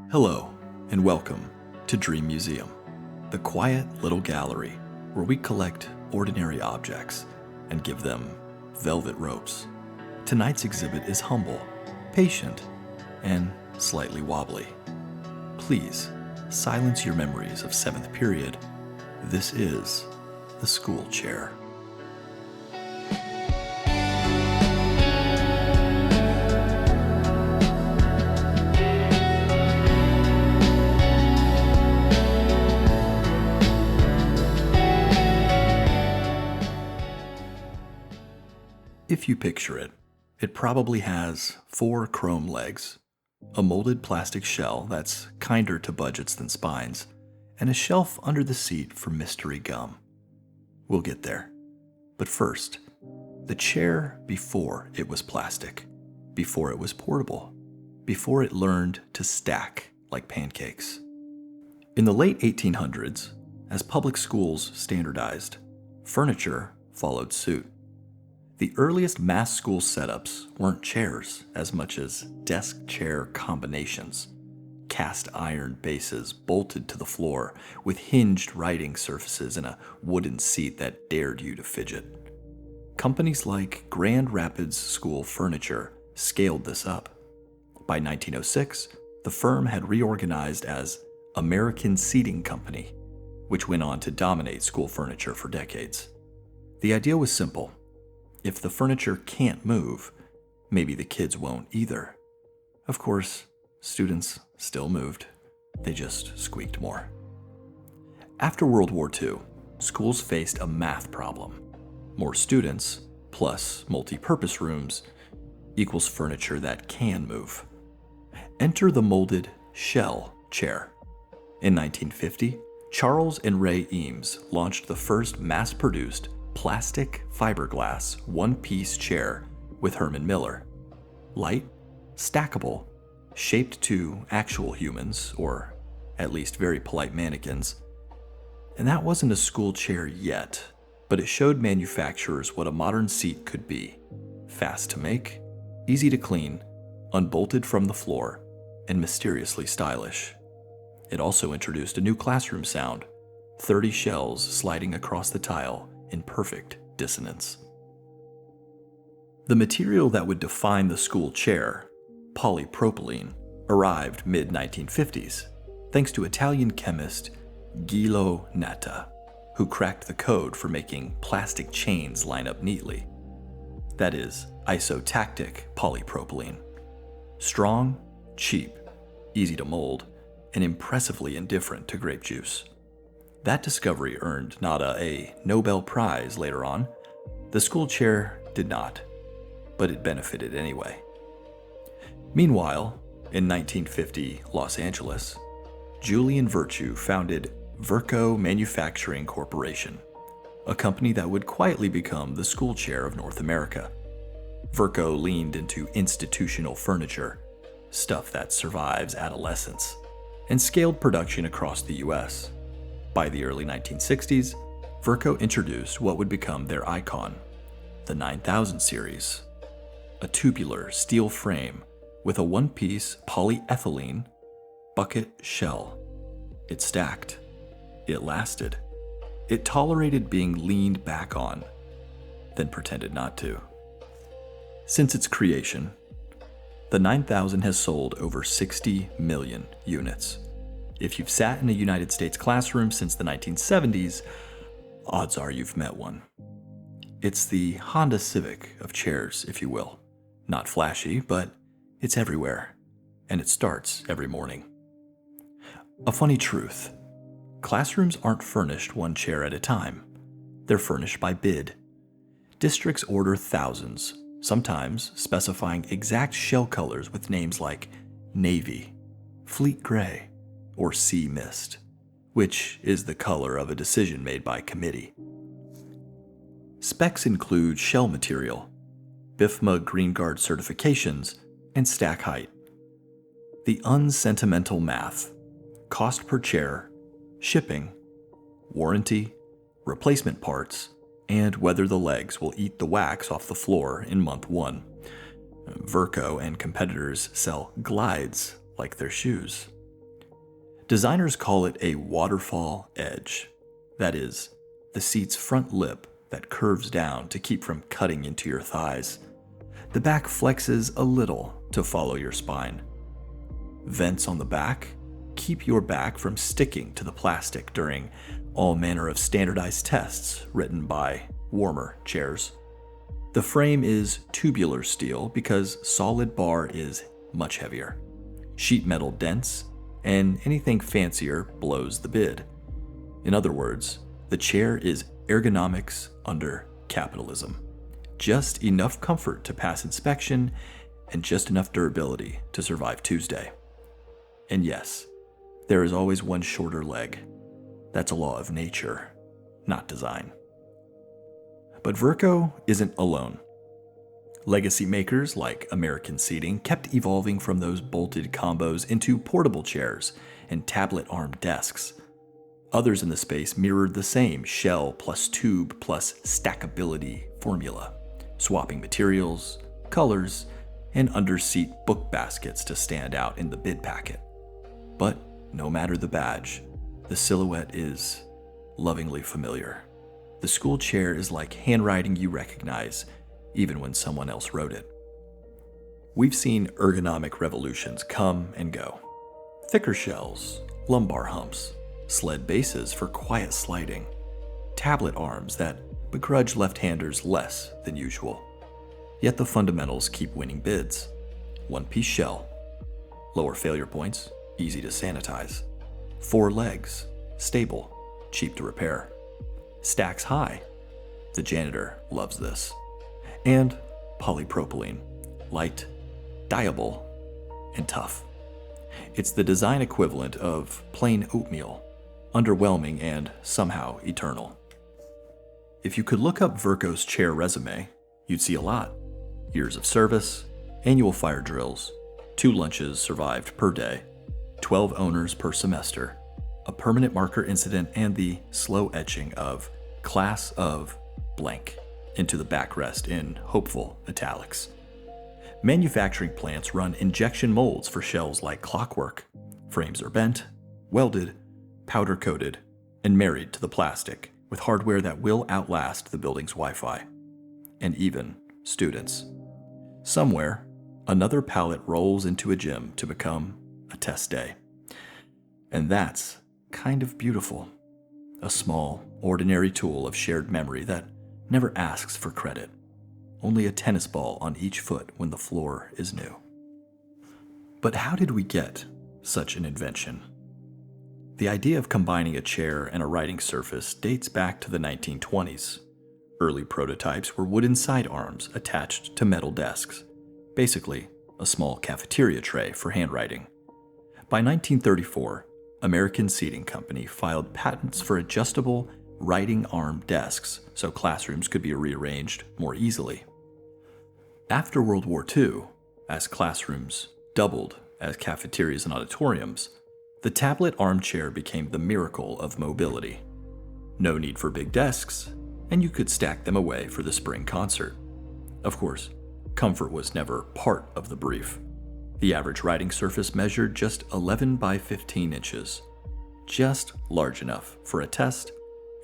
Hello, and welcome to Dream Museum, the quiet little gallery where we collect ordinary objects and give them velvet ropes. Tonight's exhibit is humble, patient, and slightly wobbly. Please silence your memories of 7th period. This is the school chair. If you picture it, it probably has 4 chrome legs, a molded plastic shell that's kinder to budgets than spines, and a shelf under the seat for mystery gum. We'll get there. But first, the chair before it was plastic, before it was portable, before it learned to stack like pancakes. In the late 1800s, as public schools standardized, furniture followed suit. The earliest mass school setups weren't chairs as much as desk-chair combinations, cast iron bases bolted to the floor with hinged writing surfaces and a wooden seat that dared you to fidget. Companies like Grand Rapids School Furniture scaled this up. By 1906, the firm had reorganized as American Seating Company, which went on to dominate school furniture for decades. The idea was simple. If the furniture can't move, maybe the kids won't either. Of course, students still moved. They just squeaked more. After World War II, schools faced a math problem. More students, plus multi-purpose rooms, equals furniture that can move. Enter the molded shell chair. In 1950, Charles and Ray Eames launched the first mass-produced plastic fiberglass one-piece chair with Herman Miller. Light, stackable, shaped to actual humans, or at least very polite mannequins. And that wasn't a school chair yet, but it showed manufacturers what a modern seat could be. Fast to make, easy to clean, unbolted from the floor, and mysteriously stylish. It also introduced a new classroom sound, 30 shells sliding across the tile in perfect dissonance. The material that would define the school chair, polypropylene, arrived mid-1950s, thanks to Italian chemist Guido Natta, who cracked the code for making plastic chains line up neatly. That is, isotactic polypropylene. Strong, cheap, easy to mold, and impressively indifferent to grape juice. That discovery earned Natta a Nobel Prize later on. The school chair did not, but it benefited anyway. Meanwhile, in 1950 Los Angeles, Julian Virtue founded Virco Manufacturing Corporation, a company that would quietly become the school chair of North America. Virco leaned into institutional furniture, stuff that survives adolescence, and scaled production across the US. By the early 1960s, Virco introduced what would become their icon, the 9000 series, a tubular steel frame with a one-piece polyethylene bucket shell. It stacked. It lasted. It tolerated being leaned back on, then pretended not to. Since its creation, the 9000 has sold over 60 million units. If you've sat in a United States classroom since the 1970s, odds are you've met one. It's the Honda Civic of chairs, if you will. Not flashy, but it's everywhere, and it starts every morning. A funny truth: classrooms aren't furnished one chair at a time. They're furnished by bid. Districts order thousands, sometimes specifying exact shell colors with names like navy, fleet gray, or sea mist, which is the color of a decision made by committee. Specs include shell material, BIFMA Green Guard certifications, and stack height. The unsentimental math, cost per chair, shipping, warranty, replacement parts, and whether the legs will eat the wax off the floor in month 1. Virco and competitors sell glides like their shoes. Designers call it a waterfall edge. That is, the seat's front lip that curves down to keep from cutting into your thighs. The back flexes a little to follow your spine. Vents on the back keep your back from sticking to the plastic during all manner of standardized tests written by warmer chairs. The frame is tubular steel because solid bar is much heavier. Sheet metal dense, and anything fancier blows the bid. In other words, the chair is ergonomics under capitalism. Just enough comfort to pass inspection and just enough durability to survive Tuesday. And yes, there is always one shorter leg. That's a law of nature, not design. But Verco isn't alone. Legacy makers like American Seating kept evolving from those bolted combos into portable chairs and tablet-armed desks. Others in the space mirrored the same shell plus tube plus stackability formula, swapping materials, colors, and under-seat book baskets to stand out in the bid packet. But no matter the badge, the silhouette is lovingly familiar. The school chair is like handwriting you recognize, even when someone else wrote it. We've seen ergonomic revolutions come and go. Thicker shells, lumbar humps, sled bases for quiet sliding, tablet arms that begrudge left-handers less than usual. Yet the fundamentals keep winning bids. One-piece shell, lower failure points, easy to sanitize. 4 legs, stable, cheap to repair. Stacks high. The janitor loves this. And polypropylene, light, dyeable, and tough. It's the design equivalent of plain oatmeal, underwhelming and somehow eternal. If you could look up Verco's chair resume, you'd see a lot. Years of service, annual fire drills, 2 lunches survived per day, 12 owners per semester, a permanent marker incident, and the slow etching of class of blank into the backrest in hopeful italics. Manufacturing plants run injection molds for shells like clockwork. Frames are bent, welded, powder-coated, and married to the plastic with hardware that will outlast the building's Wi-Fi. And even students. Somewhere, another pallet rolls into a gym to become a test day. And that's kind of beautiful. A small, ordinary tool of shared memory that never asks for credit. Only a tennis ball on each foot when the floor is new. But how did we get such an invention? The idea of combining a chair and a writing surface dates back to the 1920s. Early prototypes were wooden sidearms attached to metal desks. Basically, a small cafeteria tray for handwriting. By 1934, American Seating Company filed patents for adjustable writing arm desks so classrooms could be rearranged more easily. After World War II, as classrooms doubled as cafeterias and auditoriums, the tablet armchair became the miracle of mobility. No need for big desks, and you could stack them away for the spring concert. Of course, comfort was never part of the brief. The average writing surface measured just 11 by 15 inches, just large enough for a test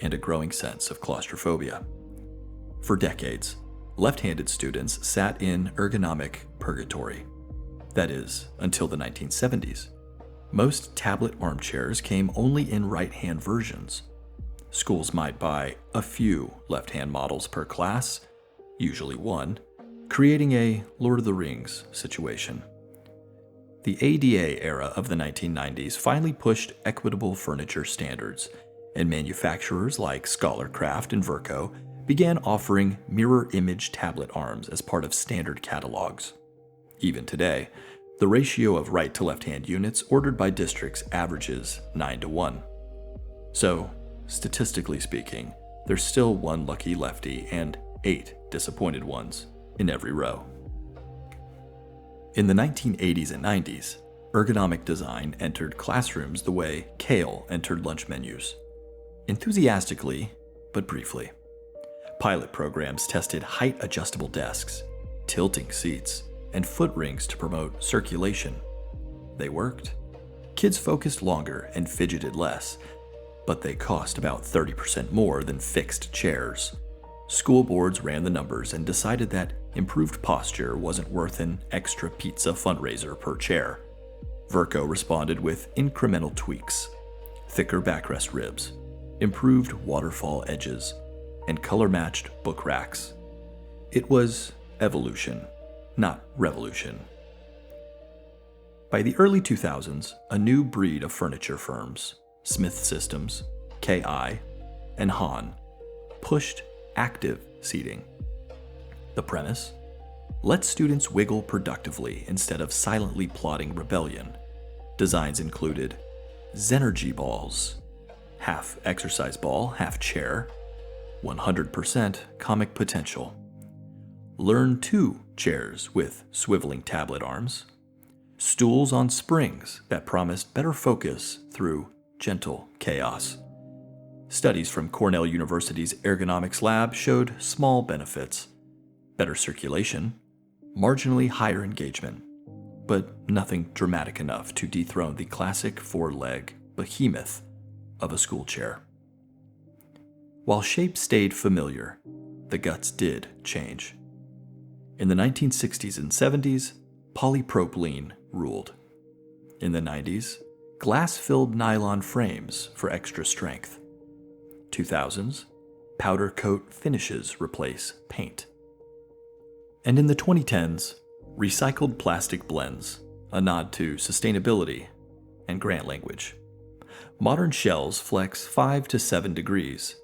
and a growing sense of claustrophobia. For decades, left-handed students sat in ergonomic purgatory. That is, until the 1970s. Most tablet armchairs came only in right-hand versions. Schools might buy a few left-hand models per class, usually one, creating a Lord of the Rings situation. The ADA era of the 1990s finally pushed equitable furniture standards, and manufacturers like Scholarcraft and Verco began offering mirror image tablet arms as part of standard catalogs. Even today, the ratio of right to left-hand units ordered by districts averages 9-1. So, statistically speaking, there's still one lucky lefty and 8 disappointed ones in every row. In the 1980s and 90s, ergonomic design entered classrooms the way kale entered lunch menus. Enthusiastically, but briefly. Pilot programs tested height-adjustable desks, tilting seats, and foot rings to promote circulation. They worked, Kids focused longer and fidgeted less, but they cost about 30% more than fixed chairs. School boards ran the numbers and decided that improved posture wasn't worth an extra pizza fundraiser per chair. Verco responded with incremental tweaks: thicker backrest ribs, improved waterfall edges, and color-matched book racks. It was evolution, not revolution. By the early 2000s, a new breed of furniture firms, Smith Systems, KI, and Hahn, pushed active seating. The premise? Let students wiggle productively instead of silently plotting rebellion. Designs included Zenergy balls, half exercise ball, half chair, 100% comic potential. Learn 2 chairs with swiveling tablet arms. Stools on springs that promised better focus through gentle chaos. Studies from Cornell University's ergonomics lab showed small benefits: better circulation, marginally higher engagement, but nothing dramatic enough to dethrone the classic 4-leg behemoth of a school chair. While shape stayed familiar, the guts did change. In the 1960s and 70s, polypropylene ruled. In the 90s, glass-filled nylon frames for extra strength. 2000s, powder coat finishes replace paint. And in the 2010s, recycled plastic blends, a nod to sustainability and grant language. Modern shells flex 5 to 7 degrees.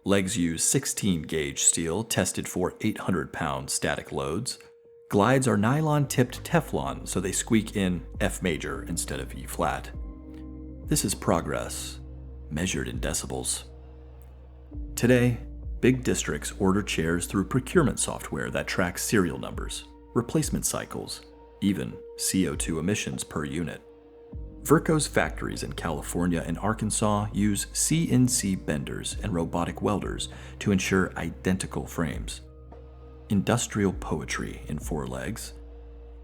Legs use 16-gauge steel tested for 800-pound static loads. Glides are nylon-tipped Teflon so they squeak in F major instead of E flat. This is progress, measured in decibels. Today, big districts order chairs through procurement software that tracks serial numbers, replacement cycles, even CO2 emissions per unit. Verco's factories in California and Arkansas use CNC benders and robotic welders to ensure identical frames. Industrial poetry in 4 legs.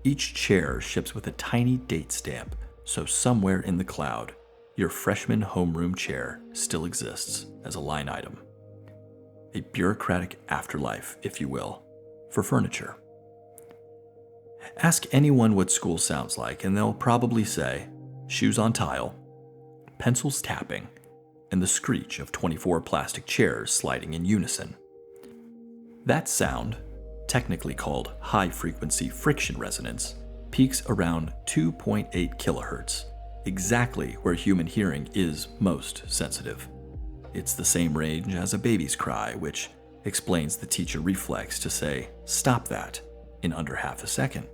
Each chair ships with a tiny date stamp, so somewhere in the cloud, your freshman homeroom chair still exists as a line item. A bureaucratic afterlife, if you will, for furniture. Ask anyone what school sounds like, and they'll probably say shoes on tile, pencils tapping, and the screech of 24 plastic chairs sliding in unison. That sound, technically called high-frequency friction resonance, peaks around 2.8 kilohertz, exactly where human hearing is most sensitive. It's the same range as a baby's cry, which explains the teacher reflex to say, "Stop that," in under half a second.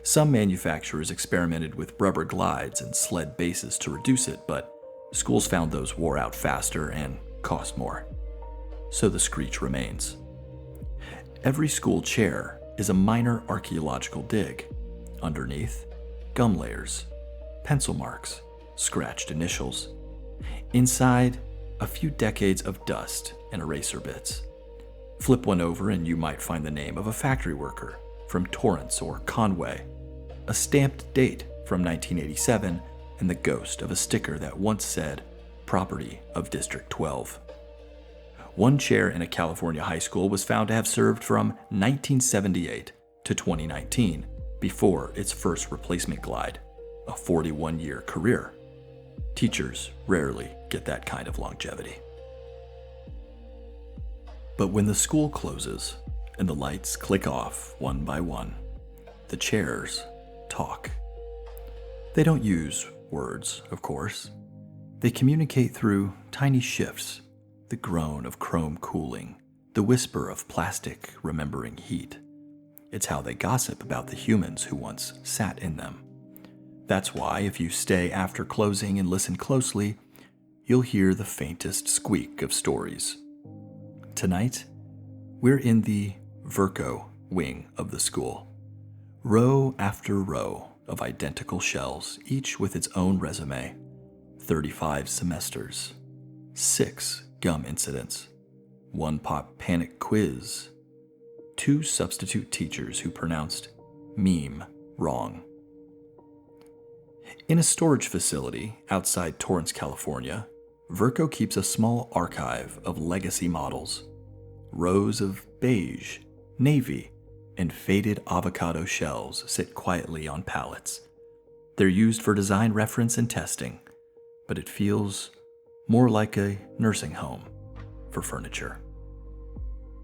Some manufacturers experimented with rubber glides and sled bases to reduce it, but schools found those wore out faster and cost more. So the screech remains. Every school chair is a minor archaeological dig. Underneath, gum layers, pencil marks, scratched initials. Inside, a few decades of dust and eraser bits. Flip one over and you might find the name of a factory worker from Torrance or Conway, a stamped date from 1987, and the ghost of a sticker that once said, "Property of District 12." One chair in a California high school was found to have served from 1978 to 2019, before its first replacement glide, a 41-year career. Teachers rarely get that kind of longevity. But when the school closes and the lights click off one by one, the chairs talk. They don't use words, of course. They communicate through tiny shifts, the groan of chrome cooling, the whisper of plastic remembering heat. It's how they gossip about the humans who once sat in them. That's why, if you stay after closing and listen closely, you'll hear the faintest squeak of stories. Tonight, we're in the Verco wing of the school. Row after row of identical shells, each with its own resume. 35 semesters, 6 gum incidents, 1 pop panic quiz, 2 substitute teachers who pronounced meme wrong. In a storage facility outside Torrance, California, Verco keeps a small archive of legacy models. Rows of beige, navy, and faded avocado shells sit quietly on pallets. They're used for design reference and testing, but it feels more like a nursing home for furniture.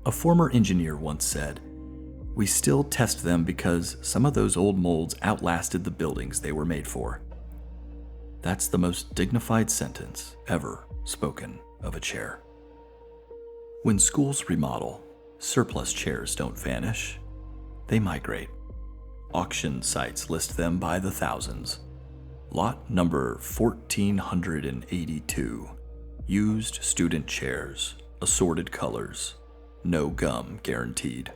A former engineer once said, "We still test them because some of those old molds outlasted the buildings they were made for." That's the most dignified sentence ever spoken of a chair. When schools remodel, surplus chairs don't vanish. They migrate. Auction sites list them by the thousands. Lot number 1482. Used student chairs, assorted colors, no gum guaranteed.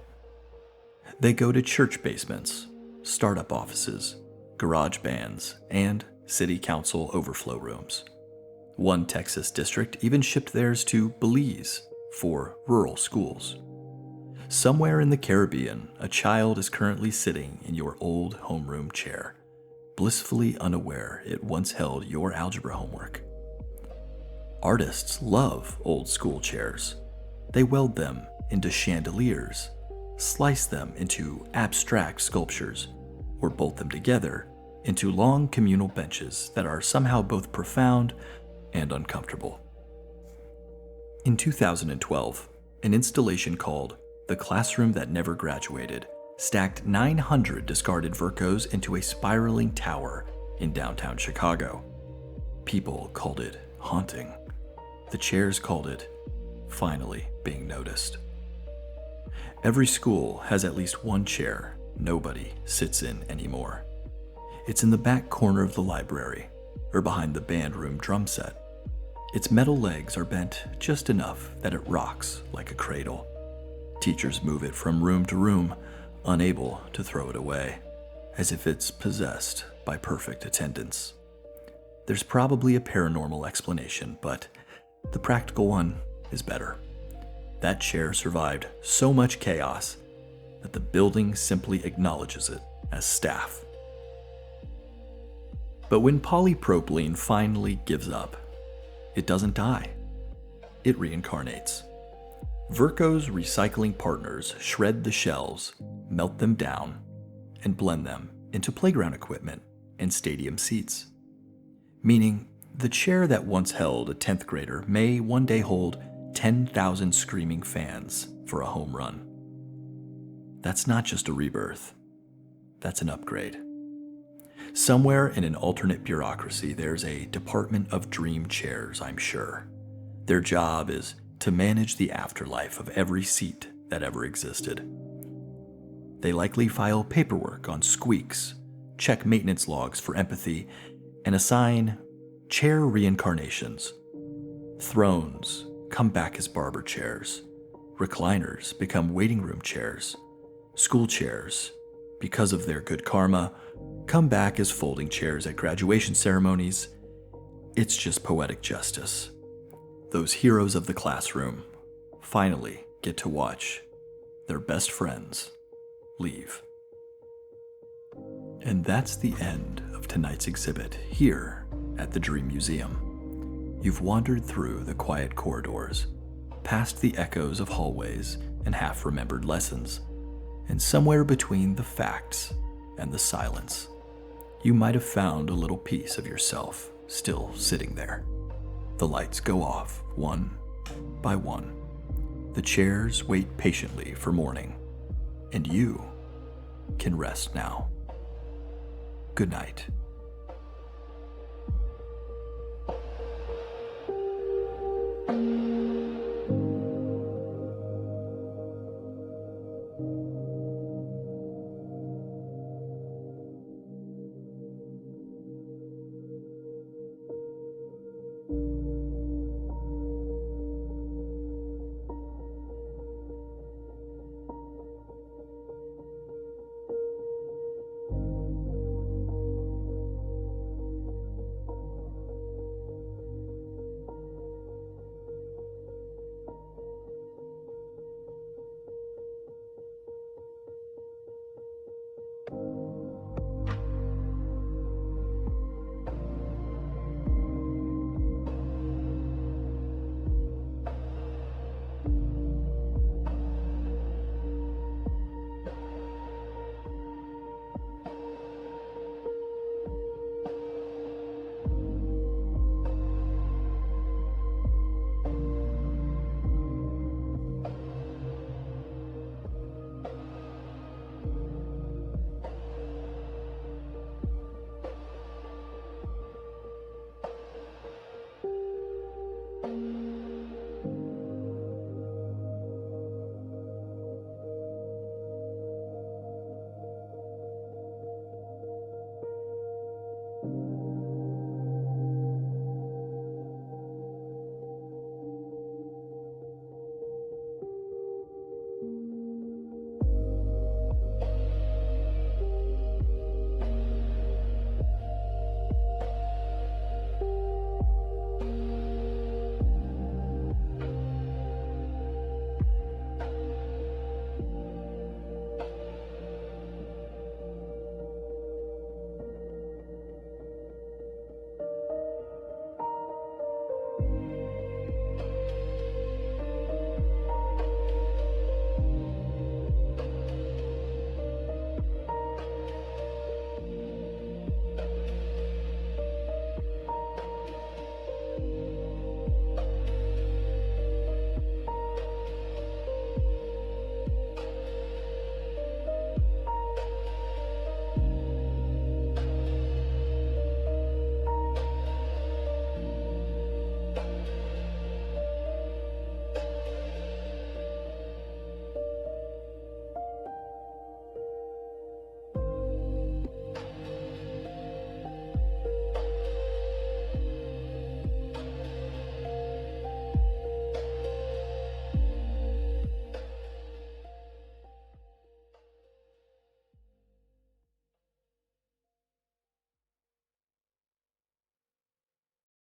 They go to church basements, startup offices, garage bands, and city council overflow rooms. One Texas district even shipped theirs to Belize for rural schools. Somewhere in the Caribbean, a child is currently sitting in your old homeroom chair, blissfully unaware it once held your algebra homework. Artists love old school chairs. They weld them into chandeliers, slice them into abstract sculptures, or bolt them together into long communal benches that are somehow both profound and uncomfortable. In 2012, an installation called "The Classroom That Never Graduated" stacked 900 discarded Vercos into a spiraling tower in downtown Chicago. People called it haunting. The chairs called it finally being noticed. Every school has at least one chair nobody sits in anymore. It's in the back corner of the library or behind the band room drum set. Its metal legs are bent just enough that it rocks like a cradle. Teachers move it from room to room, unable to throw it away, as if it's possessed by perfect attendance. There's probably a paranormal explanation, but the practical one is better. That chair survived so much chaos that the building simply acknowledges it as staff. But when polypropylene finally gives up, it doesn't die. It reincarnates. Verco's recycling partners shred the shells, melt them down, and blend them into playground equipment and stadium seats. Meaning, the chair that once held a 10th grader may one day hold 10,000 screaming fans for a home run. That's not just a rebirth. That's an upgrade. Somewhere in an alternate bureaucracy, there's a department of dream chairs, I'm sure. Their job is to manage the afterlife of every seat that ever existed. They likely file paperwork on squeaks, check maintenance logs for empathy, and assign chair reincarnations. Thrones come back as barber chairs. Recliners become waiting room chairs. School chairs, because of their good karma, come back as folding chairs at graduation ceremonies. It's just poetic justice. Those heroes of the classroom finally get to watch their best friends leave. And that's the end of tonight's exhibit here at the Dream Museum. You've wandered through the quiet corridors, past the echoes of hallways and half-remembered lessons, and somewhere between the facts and the silence, you might have found a little piece of yourself still sitting there. The lights go off one by one. The chairs wait patiently for morning, and you can rest now. Good night.